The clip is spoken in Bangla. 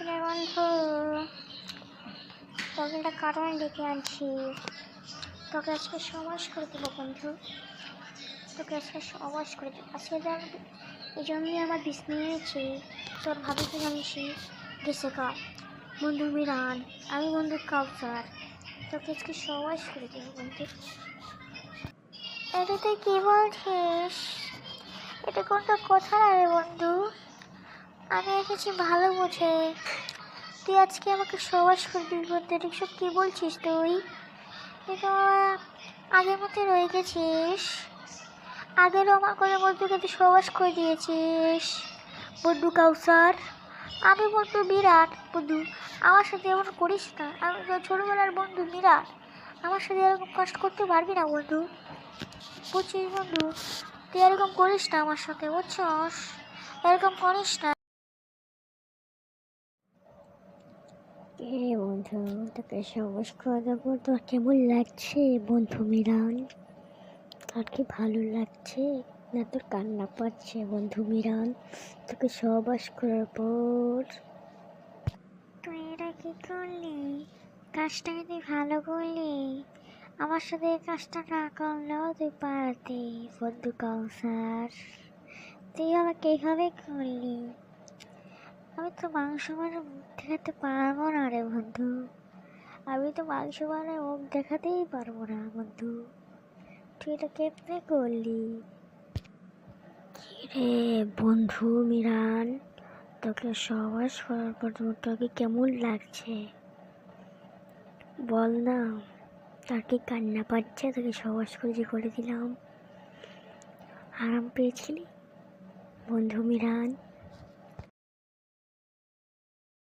রে বন্ধু, তোকে একটা কারণে ডেকে আনছি। তোকে আজকে সমাজ করে দেবো বন্ধু, তোকে আজকে সমাজ করে দেবো। আজকে ধর এই জন্যই আমার বিষ নিয়েছি। তোর ভাবিকে জানিসি গেছে কা বন্ধু মিরান, আমি বন্ধু কাউসার। তোকে আজকে সমাজ করে দেবো বন্ধু। এটা তুই কী বলছিস? এটা কোনটা কথা না রে বন্ধু। আমি এসেছি ভালো বুঝে, তুই আজকে আমাকে সবাস করে দিবি বন্ধু। এটা সব কী বলছিস তুই? এটা আগের মতো রয়ে গেছিস। আগেরও আমার কোনো বন্ধুকে তুই সবাস করে দিয়েছিস বন্ধু কাউসার। আমি বন্ধু বিরাট বন্ধু, আমার সাথে এমন করিস না। আমি তো ছোটোবেলার বন্ধু বিরাট, আমার সাথে এরকম কষ্ট করতে পারবি না বন্ধু, বুঝছিস বন্ধু? তুই এরকম করিস না আমার সাথে, বুঝছস? এরকম করিস না। রে বন্ধু, তোকে সাহস করে দেবো। তোর কেমন লাগছে বন্ধু মিরান? তোর কি ভালো লাগছে না তোর কান্না পাচ্ছে বন্ধু মিরান? তোকে সহবাস করার পর তুই এটা কি করলি? কাজটাকে তুই ভালো করলি। আমার সাথে এই কাজটা না করলেও তুই পারতি বন্ধু কাউসার। তুই আমাকে এইভাবে করলি। আমি তো মাংস মানে মুখ দেখাতে পারবো না রে বন্ধু। আমি তো মাংস মানে মুখ দেখাতেই পারবো না বন্ধু। তুই এটা কেমনে করলি? রে বন্ধু মিরান, তোকে সহবাস করার পর তোকে কেমন লাগছে বল না? তার কি কান্না পাচ্ছে? তোকে সহবাস করে যে করে দিলাম, আরাম পেয়েছিলি বন্ধু মিরান?